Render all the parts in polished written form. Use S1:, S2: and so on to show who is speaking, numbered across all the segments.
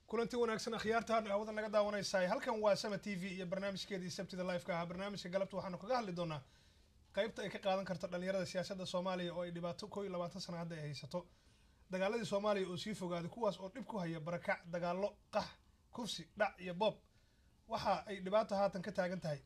S1: kulanti wanaagsan akhyaarta hawada naga daawanaysaa halkan waa Sama TV iyo barnaamijkeedii Sabtida Live-ka ah barnaamijka galabta waxaanu kaga hadli doonaa qaybta ay ka qaadan karto dhalinyarada siyaasadda Soomaaliya oo ay dhibaato 21 sano hadda ay haysato dagaaladii Soomaaliya oo sii fogaaday kuwaas oo dhib ku haya barakac dagaalo qax kursi dhac iyo bob waxa ay dhibaato haatan ka taagan tahay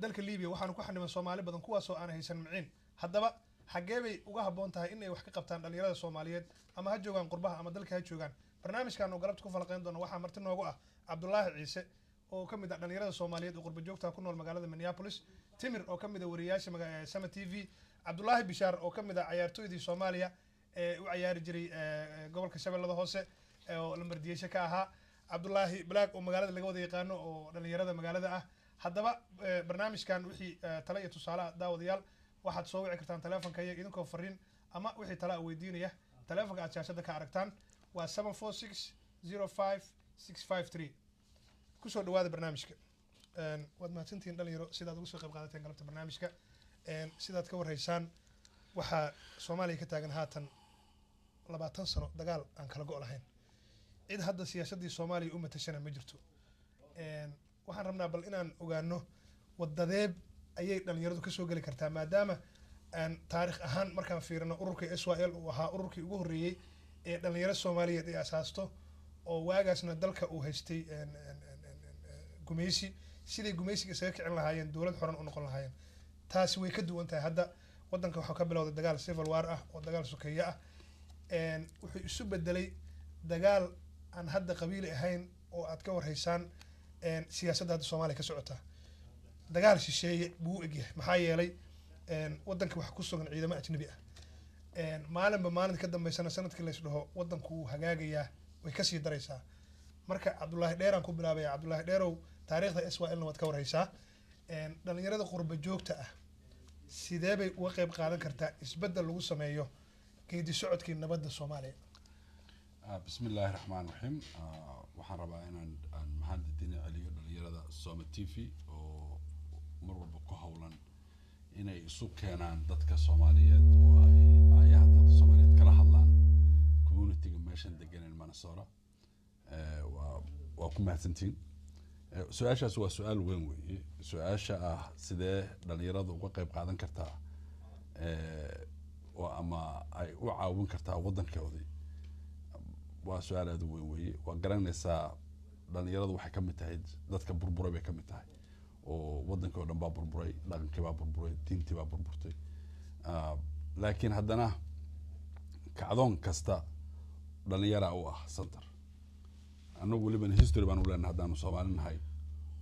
S1: dalka Liibiya waxaanu ku xanniman Soomaali badan kuwaas oo aan haysan miciin haddaba xagee bay uga haboon tahay in ay wax ka qabtaan dhalinyarada Soomaaliyeed ama ha joogaan qurbaha ama dalka ha joogaan barnaamijkan oo galabta ku falaqeyn doona waxaa marti noogu ah Cabdullaahi Ciise oo ka mid ah dhalinyarada Soomaaliyeed oo qurba joogta ku nool magaalada Minneapolis Timir oo ka mid ah wariyaasha magaalada Sama TV Cabdullaahi Bishaar oo ka mid ah ciyaartooydii Soomaaliya ee u ciyaari jiray gobolka Shabeellada Hoose oo lambardiyeesha ka ahaa Cabdullaahi Black oo magaalada laga wada yaqaano oo dhalinyarada magaalada ah haddaba barnaamijkan wixii talo iyo tusaale daawadayaal waxaad soo wici kartaan telefoonka idinkoo fariin ama wixii talo weydiinaya telefoonka aad shaashada ka aragtaan waa 746055653 kusoo dhawaada barnaamijka waad mahadsantihiin dhalinyaro sidaad uga soo qayb qaadateen galabta barnaamijka sidaad ka warhaysaan waxaa Soomaaliya ka taagan haatan 20 sano dagaal aan kala go' lahayn cid hadda siyaasadii Soomaaliya u matashana ma jirto waxaan rabnaa bal inaan ogaano wadadeeb ayay dhalinyaradu ka soo gali kartaa maadaama aan taariikh ahaan markaan fiirino ururka SYL uu ahaa ururkii ugu horeeyay ee dhalinyarada Soomaaliyeed ay asaasto oo waagaasna dalka uu haystay gumeysi sidii gumeysiga isaga kicin lahaayeen dawlad xoran u noqon lahaayeen taasi way ka duwan tahay hadda wadanka waxa ka bilowday dagaal civil war ah oo dagaal sokeeye ah wuxuu isu bedelay dagaal aan hadda qabiili ahayn oo aad ka warhaysaan siyaasadda hadda Soomaaliya ka socota dagaal shisheeye buu egyahay maxaa yeelay wadanka waxa ku sugan ciidamo ajnabi ah maalinba maalinta ka dambeysana sanadkii la isdhaho wadanku uu hagaagayaa way ka sii daraysaa marka Cabdullaahi Dheeraan ku bilaabaya Cabdullaahi Dheerow taariikhda SYL waad ka warhaysaa dhalinyarada qurba joogta ah sidee bay uga qayb qaadan kartaa isbedel lagu sameeyo geedi socodkii nabadda Soomaaliya
S2: bismillaahi raxmaani raxiim waxaan rabaa inaan mahadnaqin celiyo dhalinyarada Sama TV oo mar walba ku hawlan inay isu keenaan dadka Soomaaliyeed oo ay dadka Soomaaliyeed kala hadlaan community-ga meeshan degan Minnesota waa ku mahadsantiin su'aashaas waa su'aal weyn weeye su'aasha ah sidee dhalinyaradu uga qayb qaadan kartaa oo ama ay u caawin kartaa wadankoodii waa su'aal aad u weyn weeye waa garanaysaa dhalinyaradu waxay ka mid tahay dadka burburay bay ka mid tahay oo wadanka oo dhan baa burburay dhaqankii baa burburay diintii baa burburtay laakiin haddana kacdoon kasta dhalinyara u ah center anagu waliba history baan u leenahay haddaanu Soomaali nahay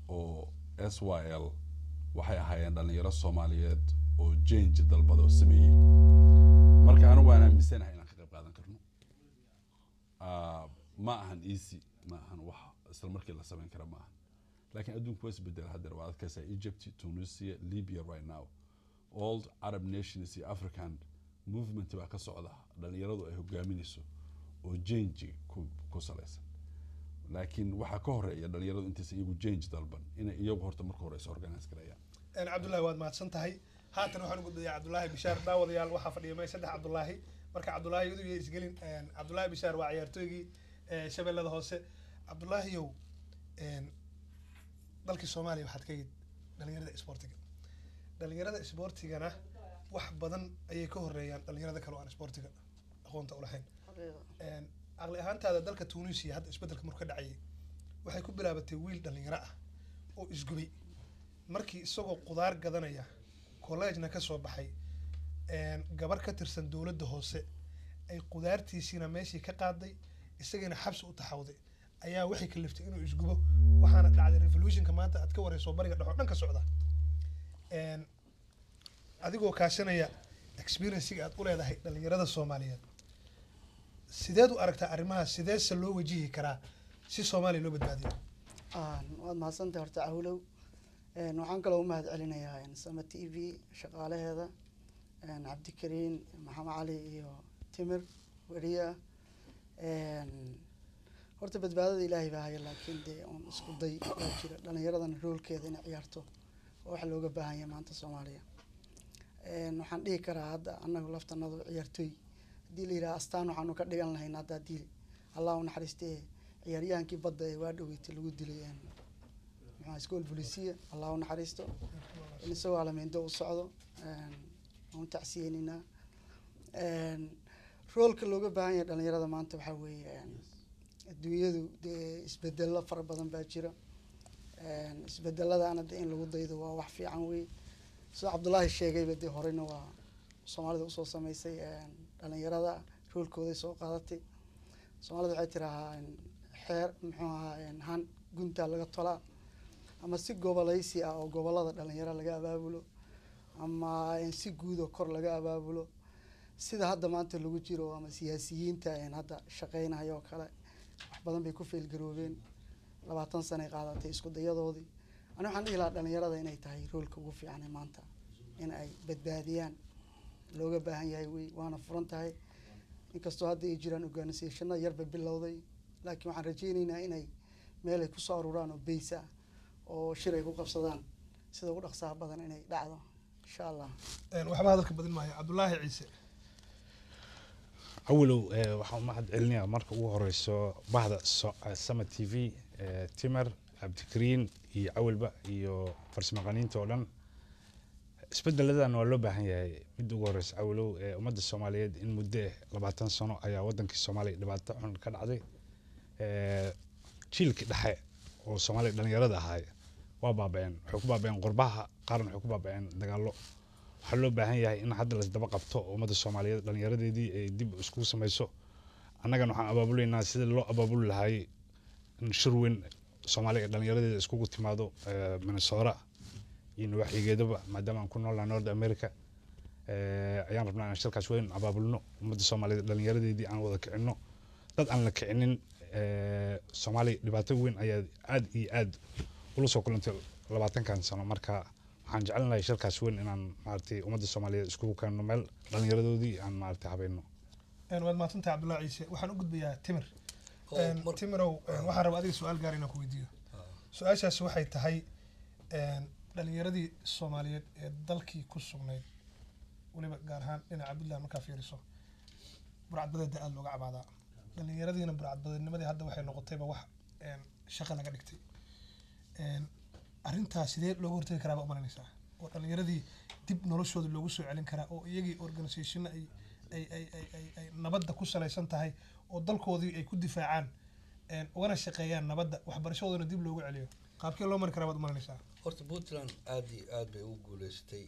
S2: oo SYL waxay ahaayeen dhalinyaro Soomaaliyeed oo change dalbada oo sameeyay marka anigu waan aaminsanahay inaan ka qayb qaadan karno ma ahan easy ma ahan wax isla markii la sameyn karo ma ahan laakiin adduunku waa isbedel hadda waa adkaysa Egypt Tunisia Libya right now all Arab nations iyo African movement baa ka socda dhalinyaradu ay hogaaminayso oo change ku salaysan laakiin waxa ka horeeya dhalinyaradu intaas iyagu change dalban in iyagu horta marka hore is organize gareeyaan
S1: Cabdullaahi waad mahadsan tahay haatan waxaan ugu dayaa Cabdullaahi Bishaar daawadayaal waxa fadhiya may saddex Cabdullaahi marka Cabdullaahi uu yahay isgelin Cabdullaahi Bishaar waa ciyaartooygii Shabeellada Hoose Cabdullaahi yow dalka Soomaaliya waxaad ka yid dhalinyarada isboortigana wax badan ayay ka horeeyaan dhalinyarada kale oo aan isboortiga aqoonta u lahayn aqli ahaantaada dalka Tunisia hadda isbedelka markuu ka dhacay waxay ku bilaabatay wiil dhalinyaro ah oo isgubay markii isagoo qudaar gadanaya college-na ka soo baxay gabar ka tirsan dawladda hoose ay qudaartiisina meeshii ka qaaday isagana xabsi u taxawday ayaa waxay kaliftay inuu isgubo waxaana dhacday revolution-ka maanta aad ka warayso bariga dhaxo dhan ka socda adigoo kaashanaya experience-ga aad u leedahay dhalinyarada Soomaaliyeed sideed u aragtaa arrimaha sidee se loo wajihi karaa si Soomaaliya loo badbaadiyo
S3: waad mahadsantahay horta awlow waxaan kaloo u mahad celinayaa Sama TV shaqaalaheeda Cabdikariin Maxamed Cali iyo Timir wariya horta badbaadada Ilaahay baa haya laakiin de on isku day jira dhalinyaradan roolkeeda inay ciyaarto wax looga baahan yahay maanta Soomaaliya waxaan dhihi karaa hadda anagu laftanadu ciyaartooy haddii la yidhaha astaan waxaanu ka dhigan lahayn hadda haddii allah u naxariistee ciyaaryahankii badda ee waa dhaweyti lagu dilay maxaa iskool bolisiya allah u naxariisto in isagoo alamiindo u socdo aan tacsiyeynaynaa roolka looga baahan yahay dhalinyarada maanta waxaa weeye adduunyadu dee isbedelo fara badan baa jira isbedeladaana dee in lagu daydo waa wax fiican wey sida cabdullaahi sheegayba dee horeyna waa soomaalida usoo sameysay dhalinyarada roolkooday soo qaadatay soomaalida waxay tirahaa xeer muxuu ahaa han guntaa laga tolaa ama si gobolaysi ah oo gobolada dhalinyaro laga abaabulo ama si guud oo kor laga abaabulo sida hadda maanta lagu jiro ama siyaasiyiinta hadda shaqeynayo oo kale wax badan bay ku feelgaroobeen 20 sano ay qaadatay isku dayadoodii ani waxaan dhihi lahaa dhalinyarada inay tahay roolka ugu fiican ee maanta in ay badbaadiyaan looga baahan yahay wey waana furan tahay inkastoo hadda ay jiraan organisationada yarba bilowday laakiin waxaan rajeynaynaa inay meel ay kusoo ururaan oo beysa oo shir ay ku qabsadaan sida ugu dhaqsaha badan inay dhacdo insha allah
S1: waxba hadalka badin maayo cabdullaahi ciise
S4: awalow waxaan mahad celinayaa marka ugu horeyso bahda Sama TV Timer Cabdikariin iyo awalba iyo farsamaqaniinta oo dhan isbedeladan waa loo baahan yahay mid ugu horeyso awalow ummadda Soomaaliyeed in muddo 20 sano ayaa wadankii Soomaaliya dhibaato xun ka dhacday jiilkii dhexe oo Soomaaliya dhalinyarada ahaa waa baabeen wuxuu ku baabeen qurbaha qaarna wuxuu ku baabeen dagaallo waxaa loo baahan yahay in hadda la isdaba qabto ummadda Soomaaliyeed dhalinyaradeedii ay dib isku samayso annagana waxaan abaabuleynaa sida loo abaabuli lahay in shirweyn Soomaaliya dhalinyaradeeda iskugu timaado Minnesota iyo waxigeedaba maadaama aan ku noolnahay North America ayaan rabnaa in shirkaas weyn abaabulno ummadda Soomaaliyeed dhalinyaradeedii aan wada kicino dad aan la kicinin Soomaaliya dhibaato weyn ayaa aad iyo aad ula soo kulantay 20 sano marka waxaan jecelnahay shirkaas weyn inaan maartay ummadda Soomaaliyeed iskugu keeno meel dhalinyaradoodii aan maartay habeeno
S1: waad maadsantahay cabdullaahi ciise waxaan u gudbayaa timir timirow waxaan rabaa adiga su-aal gaar inaan ku weydiiyo su-aashaasi waxay tahay dhalinyaradii Soomaaliyeed ee dalkii ku sugnayd waliba gaar ahaan dhinaca Puntland markaa fiiriso burcadbadeeda aad looga cabaadaa dhalinyaradiina burcadbadeednimadii hadda waxay noqotayba wax shaqo laga dhigtay arrintaas sidee looga hortagi karaa baa umalanaysaa oo dhalinyaradii dib noloshooda loogu soo celin karaa oo iyagii organisation ay nabadda ku salaysan tahay oo dalkoodii ay ku difaacaan ugana shaqeeyaan nabadda waxbarashadoodana dib loogu celiyo qaabkee loo mari karaa baad umalanaysaa
S5: horta Puntland aad iyo aad bay ugu guuleysatay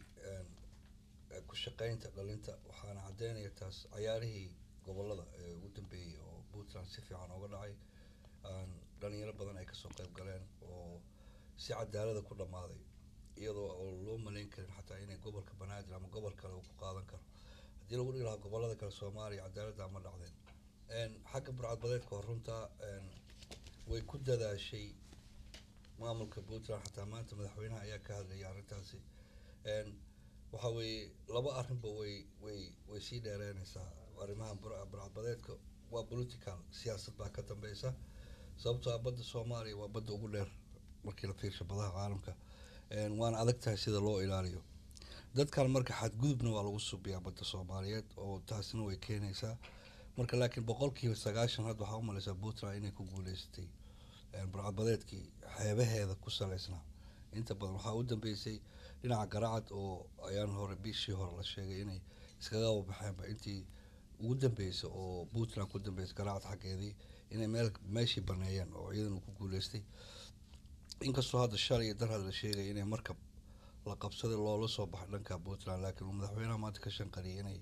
S5: ku shaqeynta dhalinta waxaana cadeynaya taas ciyaarihii gobolada ee ugu dambeeyay oo Puntland si fiican uga dhacay dhalinyaro badan ay kasoo qayb galeen oo si cadaalada ku dhamaaday iyadoo oo loo maleyn karin xataa inay gobolka Banaadir ama gobol kale uu ku qaadan karo haddii lagu dhihi lahaa gobolada kale Soomaaliya cadaalada ma dhacdeen xagga burcadbadeedka runta way ku dadaashay maamulka Puntland xataa maanta madaxweynaha ayaa ka hadlayay arrintaasi waxa weeye laba arrinba way sii dheereynaysaa arrimaha burcadbadeedka waa political siyaasad baa ka dambeysa sababtoo ah badda Soomaaliya waa badda ugu dheer markii la fiirsho badaha caalamka waana adag tahay sida loo ilaaliyo dadkan marka xadgudubna waa lagu subiyaa badda Soomaaliyeed oo taasina way keenaysaa marka laakiin 90% hadda waxaa u malaysaa Puntland inay ku guuleysatay burcadbadeedkii xeebaheeda ku saleysnaa inta badan waxaa u dambeysay dhinaca Garacad oo ayaan hore bishii hore la sheegay inay iskaga baxeenba intii ugu dambeysay oo Puntland ku dambeysay Garacad xaggeedii inay meeshii baneeyeen oo ciidan ku guuleystay inkastoo hadda shalay iyo dar la sheegay inay markab la qabsaday loola soo baxay dhanka Puntland laakiin madaxweynaha maanta ka shanqariyay inay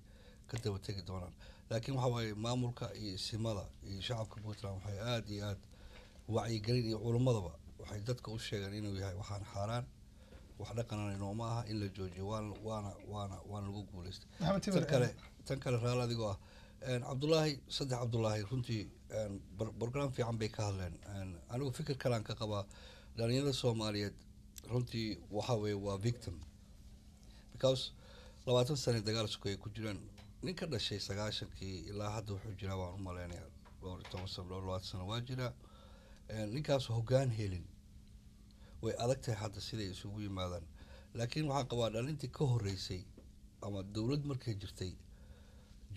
S5: ka daba tagi doonaan laakiin waxa waaye maamulka iyo simada iyo shacabka Puntland waxay aad iyo aad wacyigelin iyo culumadaba waxay dadka u sheegeen inuu yahay waxaan xaaraan wax dhaqan inooma aha in la joojiyo waana lagu guuleystay tan kale raal adigoo ah Cabdullaahi runtii program fiican bay ka hadleen anigu fikir kale aan ka qabaa dhalinyarada Soomaaliyeed runtii waxa weeye waa victim because 20 sano dagaal soo ku jiraan ninka dhashay 90kii ilaa hadda wuxuu jiraa waan u maleynayaa 20 sano waa jiraa ninkaas hoggaan helin way adag tahay hadda siday isugu yimaadaan laakiin waxaan qabaa dhalintii ka horeysay ama dawlad markay jirtay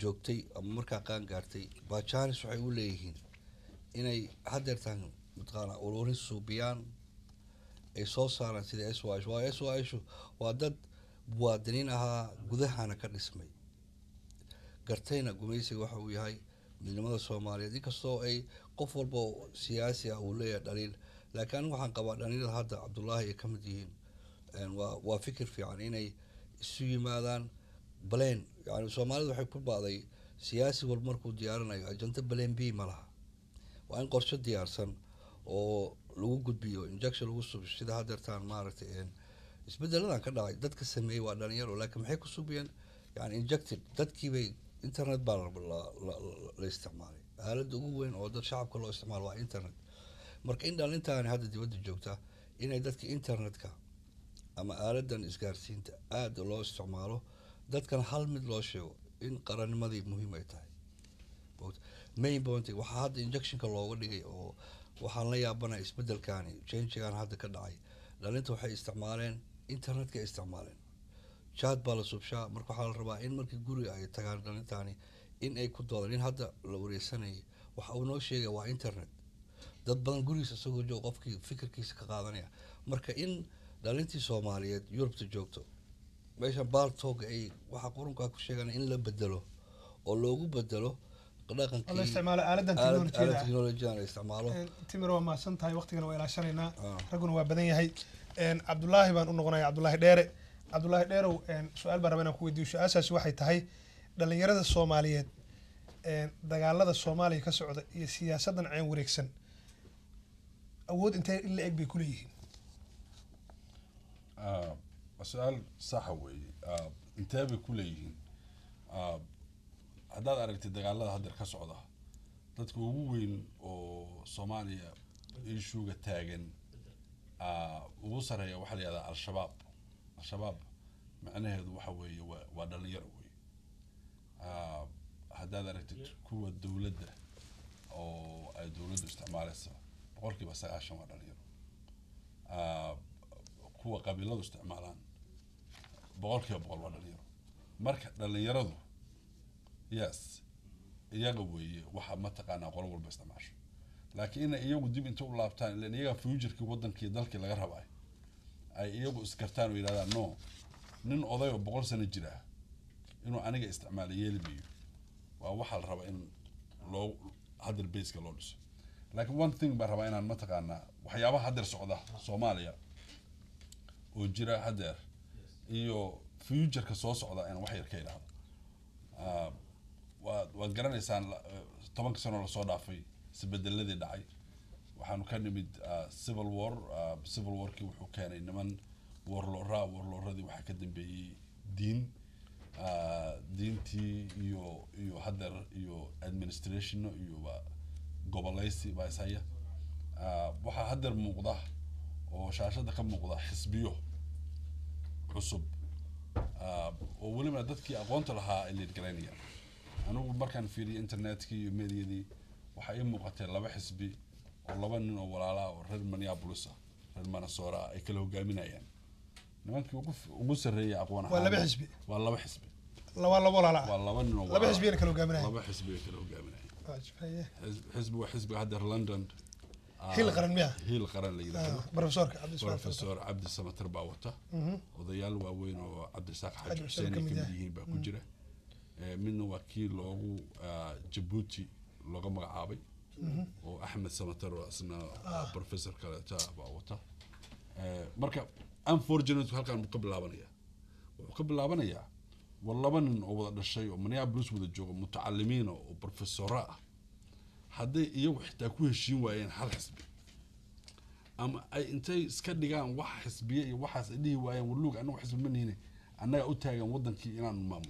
S5: joogtay ama markaa qaan gaartay baajanis waxay u leeyihiin inay hadeertaan mataqaana ururin suubiyaan ay soo saaraan sida s y waa s y waa dad muwaadiniin ahaa gudahana ka dhismay gartayna gumaysiga waxa uu yahay midnimada soomaaliyeed inkastoo ay qof walba oo siyaasi ah uu leeyahay dhaliil laakiin anigu waxaan qabaa dhaliilada hadda cabdullaahi ay ka mid yihiin waa fikir fiican inay isu yimaadaan baleen yani soomaalidu waxay ku baaday siyaasi walba markuu diyaarinayo ajanta baleen b ma laha waa in qorshe diyaarsan oo lagu gudbiyo injection lagu subiyo sida hadeertaan maaragtay isbedeladan ka dhacay dadka sameeyey waa dhalinyaro laakiin maxay ku subiyeen yani injected dadkiibay internet baa la isticmaalay aaladda ugu weyn oo dad shacabka loo isticmaalo waa internet marka in dhalintaani hadda dibadda joogta inay dadka internetka ama aaladan isgaarsiinta aada loo isticmaalo dadkan hal mid loo sheego in qarannimadii muhiim ay tahay main point waxaa hadda injectionka looga dhigay oo waxaan la yaabanaya isbedelkaani changegan hadda ka dhacay dhalinta waxay isticmaaleen internetka ay isticmaaleen chat baa la subshaa marka waxaa la rabaa in markii guriga ay tagaan dhalintaani in ay ku doodaan in hadda la wareysanayay waxa uu noo sheegaya waa internet dad badan gurigiisa isagoo jooga qofkii fikirkiisa ka qaadanaya marka in dhalintii soomaaliyeed yurubta joogto meesha baaltooga ay waxaa qurunkaa ku sheegaan in la bedelo oo loogu bedelo dhaqankii
S1: la isticmaalo aaladan
S5: teknolojiyada la isticmaalo
S1: timir waa mahadsan tahay waqtigana waa ilaashanaynaa ragguna waa badan yahay cabdullaahi baan u noqonaya cabdullaahi dheerow su-aal baan rabaa inaan ku weydiiyo su-aashaasi waxay tahay dhalinyarada soomaaliyeed dagaalada soomaaliya ka socda iyo siyaasadan ceen wareegsan awood intee in la eg bay kuleeyihiin
S2: su-aal saxa weeye intee bay kuleeyihiin haddaad aragtid dagaalada haddeer ka socda dadka ugu weyn oo soomaaliya ishuuga taagan ugu sareeya waxaa la yihahdaa al-shabaab macnaheedu waxa weeye waa dhalinyaro wey haddaad aragtid kuwa dowladda oo ay dowladdu isticmaaleysa 90% waa dhalinyaro kuwa qabiiladu isticmaalaan 100% waa dhalinyaro marka dhalinyaradu yes iyaga weeye waxa mataqaanaa qolo walba isticmaasho laakiin inay iyagu dib inta u laabtaan ilaan iyaga future-kii wadankii dalkii laga rabay ay iyagu iskartaan oo yidhahdaan no nin oday oo 100 sano jira inuu aniga isticmaalo yeeli mayo waa waxaa la rabaa in loo hadal baseka loo dhiso laakiin one thing baan rabaa inaan mataqaanaa waxyaabaha haddeer socda soomaaliya oo jira haddeer iyo future-ka soo socda in wax yar ka idhaahdo waad garanaysaan 10 sano lasoo dhaafay isbedeladii dhacay waxaanu ka nimid civil warkii wuxuu keenay niman warlooradii waxaa ka dambeeyey diintii iyo haddeer iyo administration iyo goboleysi baa ishaya waxaa haddeer muuqda oo shaashada ka muuqda xisbiyo cusub oo weliba dadkii aqoonta lahaa ay leedgaraynayaan anigu markaan fiiriyay internetkii iyo meediyadii waxaa ii muuqatay 2 xisbi oo 2 nin oo walaala oo reer Minneapolis reer Minnesota ay kala hogaaminayaan nimankii ugu sareeyay aqoon ahaan waa 2 xisbi
S1: laba walaala
S2: waa 2 nin oo
S1: 2 xisbi kala hogaaminayaan
S2: 2 xisbi kala hogaaminayaan xisbi hadda London hiil qaran la yiraahdo professor Cabdi Samatar baa wata odayaal waaweyn oo Cabdisaaq Xaaji Xuseen ka mid yihiin baa ku jira midna waa kii loogu Djibouti looga magacaabay oo Axmed Samatar oo asna professor kale baa wata marka unfortunately halkan uu ka bilaabanayaa والله من أو هذا الشيء ومن يعبرس وذا الجو متعلمين وبروفيسورات هذا يو يحتاجوه شيء وين حل حسبي أما أي أنتي سكدي كان واحد حسبي واحد اللي هو وين ولوك أنا حسب من هنا أنا أتاجا وضن كي أنا